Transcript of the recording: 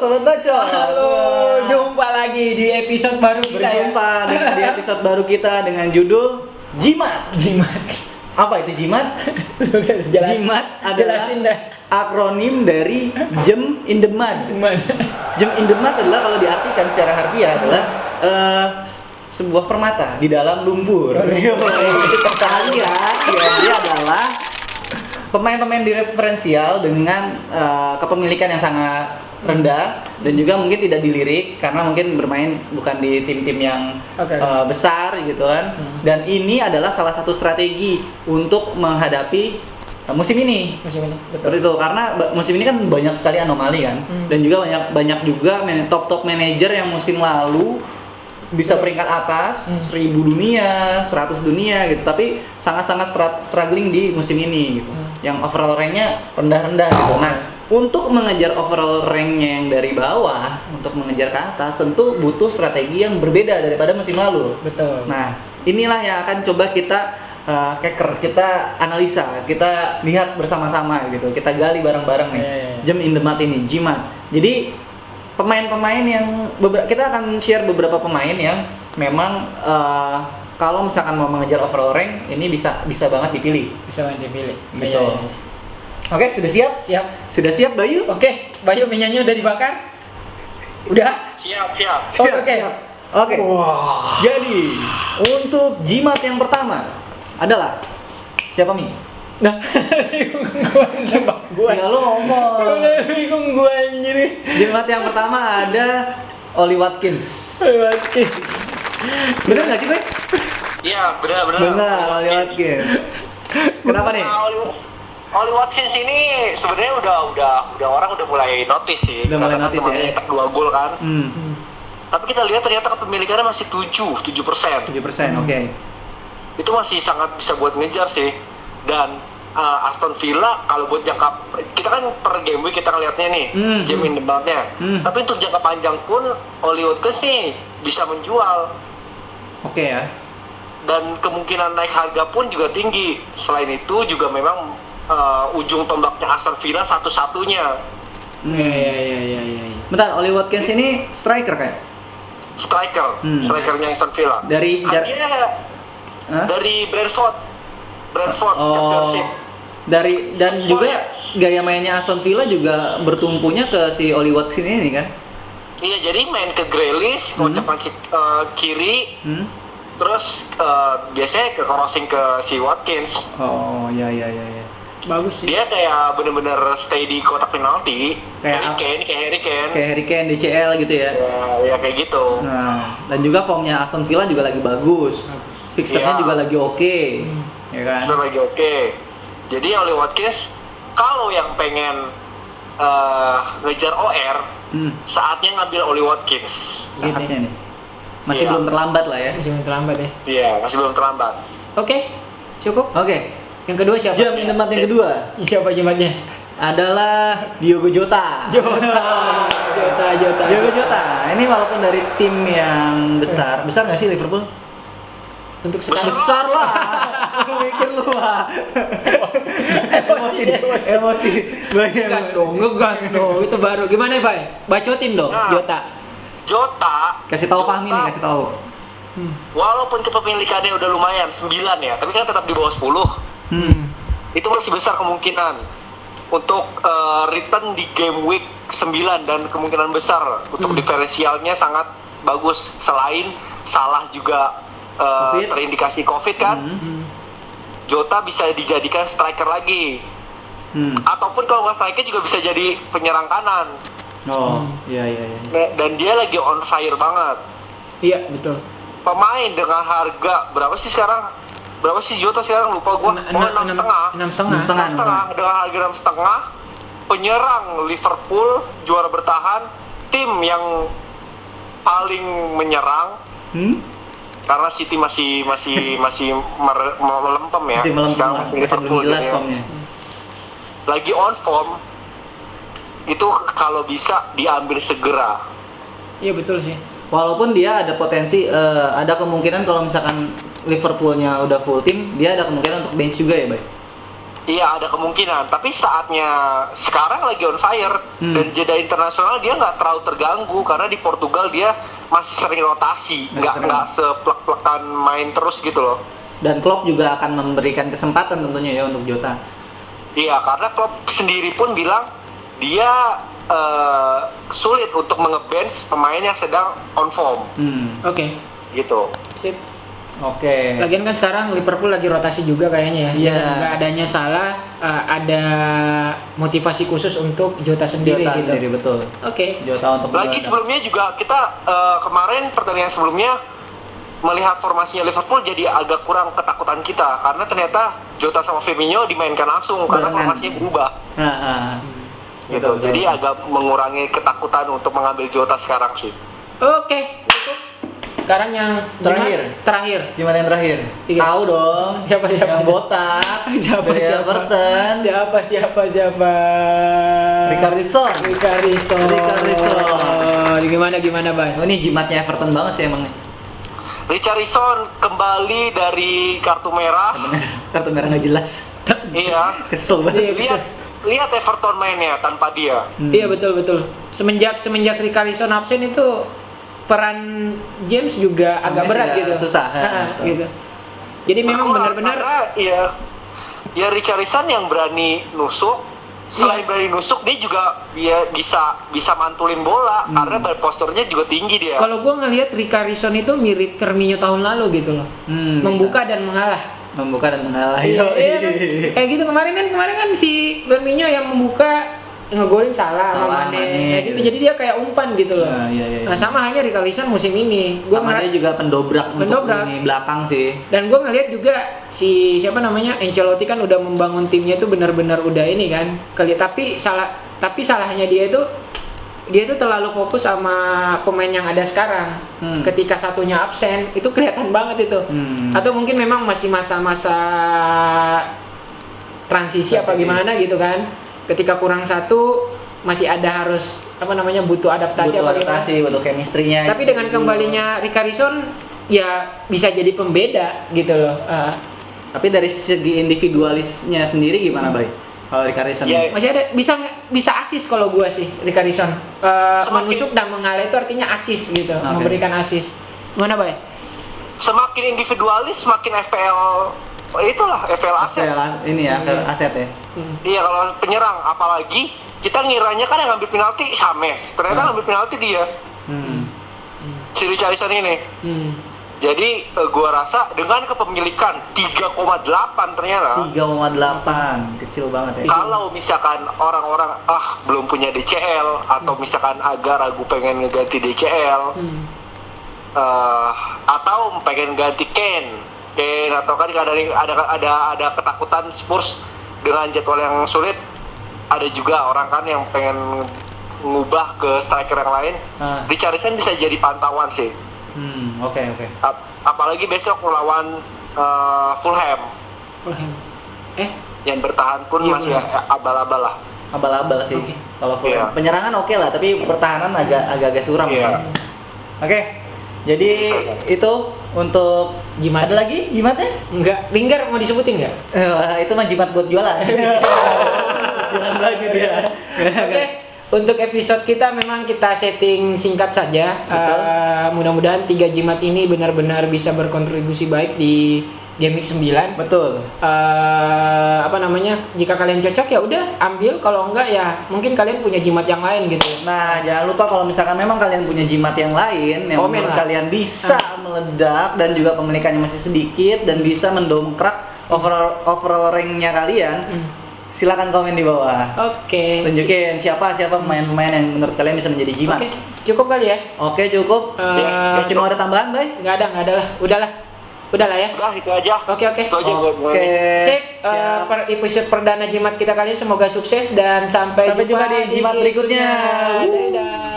Sobat Bacot. Halo, jumpa lagi di episode baru kita Berjumpa di episode baru kita dengan judul Jimat. Apa itu jimat? Jimat adalah Jelasin dah. akronim dari Gem in the Mud. Gem in the Mud adalah kalau diartikan secara harfiah adalah sebuah permata di dalam lumpur. Alias dia adalah pemain-pemain diferensial dengan kepemilikan yang sangat rendah dan juga mungkin tidak dilirik karena mungkin bermain bukan di tim-tim yang besar gitu kan. Dan ini adalah salah satu strategi untuk menghadapi musim ini. Betul. Seperti itu karena musim ini kan banyak sekali anomali kan. Dan juga banyak juga top manajer yang musim lalu bisa peringkat atas 1000 dunia, 100 dunia gitu, tapi sangat-sangat struggling di musim ini gitu. Yang overall rank-nya rendah-rendah gitu. Nah, untuk mengejar overall rank-nya yang dari bawah, untuk mengejar ke atas tentu butuh strategi yang berbeda daripada musim lalu. Betul. Nah, inilah yang akan coba kita keker, kita analisa, kita lihat bersama-sama gitu. Kita gali bareng-bareng nih. Gem in the Mud ini, Jimat. Jadi pemain-pemain yang kita akan share beberapa pemain yang memang kalau misalkan mau mengejar overall rank ini bisa banget dipilih. Bisa banget dipilih. Gitu. Oke, sudah siap? Siap. Sudah siap, Bayu? Oke, Bayu minyaknya udah dibakar? Udah? Siap. Oke. Oke. Jadi, untuk jimat yang pertama adalah siapa, Mi? Nah, gua. Ya lu ngomong. Bingung gua anjir. Jimat yang pertama ada Oli Watkins. Bener nggak sih, Boy? Iya, benar. Benar, Oli Watkins. Kenapa nih? Oli Watkins ini sebenarnya udah orang udah mulai notice sih. Udah mulai Karena notice kemarin ya? nyetak 2 gol kan. Tapi kita lihat ternyata kepemilikannya masih 7%. 7%, oke. Itu masih sangat bisa buat ngejar sih. Dan Aston Villa kalau buat jangka, kita kan per game week kita ngeliatnya nih, Gem in the Mud-nya. Tapi untuk jangka panjang pun Oli Watkins nih bisa menjual. Oke ya. Dan kemungkinan naik harga pun juga tinggi. Selain itu juga memang ujung tombaknya Aston Villa satu-satunya. Iya. Bentar, Oli Watkins ini striker kayak? Strikernya Aston Villa. Harganya dari Brentford Championship. Dan juga gaya mainnya Aston Villa juga bertumpunya ke si Oli Watkins ini kan? Iya, jadi main ke Grealish, ngocepan kiri, terus biasanya ke crossing ke si Watkins. Oh, iya. Bagus sih. Dia kayak bener-bener stay di kotak penalti, Kayak Harry Kane. Kayak Harry Kane DCL gitu ya? Ya kayak gitu. Nah, dan juga formnya Aston Villa juga lagi bagus. Fixernya juga lagi oke. Ya kan? Sudah lagi oke. Jadi Oli Watkins kalau yang pengen ngejar OR, saatnya ngambil Oli Watkins. Saatnya nih. Masih Iya. belum terlambat lah ya. Masih belum terlambat ya. Iya, masih belum terlambat. Oke. Cukup. Oke. Yang kedua siapa? Jam in the Mud yang kedua Siapa jimatnya? adalah Diogo Jota. Jota. Diogo Jota. Ini walaupun dari tim yang besar nggak sih Liverpool? Untuk sekarang Besar lah. Lu mikir lu lah. Emosi. Ngegas dong. Itu baru. Gimana, Pak? Bacotin dong, Nah. Jota. Kasih tahu Fahmi nih, kasih tahu. Walaupun kepemilikannya udah lumayan 9 ya, tapi kan tetap di bawah 10. Itu masih besar kemungkinan untuk return di game week 9 dan kemungkinan besar untuk diferensialnya sangat bagus. Selain Salah juga terindikasi COVID kan, Jota bisa dijadikan striker lagi. Ataupun kalau nggak striker juga bisa jadi penyerang kanan. Oh, iya. Dan dia lagi on fire banget. Iya, betul. Pemain dengan harga berapa sih sekarang? Berapa sih Jota sekarang? Lupa gua. 6,5. 6,5. Dengan harga 6,5. Penyerang Liverpool juara bertahan, tim yang paling menyerang. Karena City masih melempem ya. Masih melempem lah, Sekarang masih belum jelas formnya. Lagi on form. Itu kalau bisa diambil segera. Iya, betul sih. Walaupun dia ada potensi, ada kemungkinan kalau misalkan Liverpoolnya udah full tim, dia ada kemungkinan untuk bench juga ya, Bay? Iya ada kemungkinan, tapi saatnya sekarang lagi on fire dan jeda internasional dia nggak terlalu terganggu karena di Portugal dia masih sering rotasi, nggak seplek-plekan main terus gitu loh. Dan Klopp juga akan memberikan kesempatan tentunya ya untuk Jota. Iya karena Klopp sendiri pun bilang dia sulit untuk mengebench pemain yang sedang on form. Oke. Gitu. Sip. Oke. Lagian kan sekarang Liverpool lagi rotasi juga kayaknya ya. Iya. Nggak adanya salah, ada motivasi khusus untuk Jota sendiri Jota gitu. sendiri betul. Oke. Jota untuk Lagi sebelumnya juga kita kemarin pertandingan sebelumnya melihat formasinya Liverpool jadi agak kurang ketakutan kita karena ternyata Jota sama Firmino dimainkan langsung karena Barengan. formasinya berubah. Gitu. Betul. Jadi agak mengurangi ketakutan untuk mengambil Jota sekarang sih. Oke. Sekarang yang terakhir. Jimat yang terakhir. Iya. Tahu dong. Siapa? Yang botak. Siapa? Dari Everton. Siapa? Richarlison. Gimana, Bay? Oh, ini jimatnya Everton banget sih emang. Richarlison kembali dari kartu merah. Kartu merah nggak jelas. Iya. Kesel banget. Lihat Everton mainnya tanpa dia. Iya betul. Semenjak Richarlison absen itu peran James juga agak berat gitu. Susah. Gitu. Jadi memang benar-benar ya Richarlison yang berani nusuk. Selain berani nusuk dia juga bisa mantulin bola karena posturnya juga tinggi dia. kalau gua ngelihat Richarlison itu mirip Firmino tahun lalu gitu loh. Membuka dan mengalah. Iya, kan? Kayak gitu kemarin kan si Firmino yang membuka ngegolin salah sama Mane kayak gitu. Jadi dia kayak umpan gitu loh. Nah, sama halnya Richarlison musim ini. Dia juga pendobrak untuk lini belakang sih. Dan gue ngelihat juga si Ancelotti kan udah membangun timnya itu benar-benar udah ini kan. Tapi salahnya dia itu terlalu fokus sama pemain yang ada sekarang. Ketika satunya absen itu kelihatan banget itu. Atau mungkin memang masih masa-masa transisi apa gimana gitu kan. Ketika kurang satu masih ada harus butuh adaptasi butuh chemistry-nya. Tapi dengan kembalinya Richarlison ya bisa jadi pembeda gitu loh. Tapi dari segi individualisnya sendiri gimana, Bay? Kalau Richarlison masih ada bisa asis kalau gua sih Richarlison. Menusuk dan mengalah itu artinya asis gitu, memberikan asis. Gimana, Bay? Semakin individualis semakin FPL aset. Ini ya, aset ya. Iya kalau penyerang apalagi kita ngiranya kan yang ngambil penalti James, ternyata ngambil penalti dia. Si Richarlison ini. Jadi gua rasa dengan kepemilikan 3,8 ternyata. 3,8 kecil banget ya. Kalau misalkan orang-orang belum punya DCL atau misalkan agak ragu pengen ngeganti DCL atau pengen ganti Kane atau kan ada ketakutan Spurs dengan jadwal yang sulit, ada juga orang kan yang pengen ngubah ke striker yang lain. Richarlison bisa jadi pantauan sih. Oke. Apalagi besok melawan Fulham. Yang bertahan pun masih abal-abal lah. Abal-abal sih. Kalau Fulham penyerangan oke lah, tapi pertahanan agak suram. Oke. Jadi itu untuk jimat. Ada lagi jimatnya? Enggak, Lingard mau disebutin nggak? Itu mah jimat buat jualan. Jualan baju dia. Oke, untuk episode kita memang kita setting singkat saja. Mudah-mudahan 3 jimat ini benar-benar bisa berkontribusi baik di Game Week 9. Betul. Jika kalian cocok ya udah ambil, kalau enggak ya mungkin kalian punya jimat yang lain gitu. Nah, jangan lupa kalau misalkan memang kalian punya jimat yang lain yang menurut kalian bisa meledak dan juga pemilikannya masih sedikit dan bisa mendongkrak overall rank-nya kalian. Silakan komen di bawah. Oke. Tunjukin siapa pemain-pemain yang menurut kalian bisa menjadi jimat. Oke, cukup kali ya? Oke, cukup. Masih mau ada tambahan, Bay? Nggak ada lah. Udahlah ya. Udah itu aja. Oke. Itu aja buat Sip. Episode perdana jimat kita kali ini semoga sukses dan sampai jumpa di jimat berikutnya. Dadah.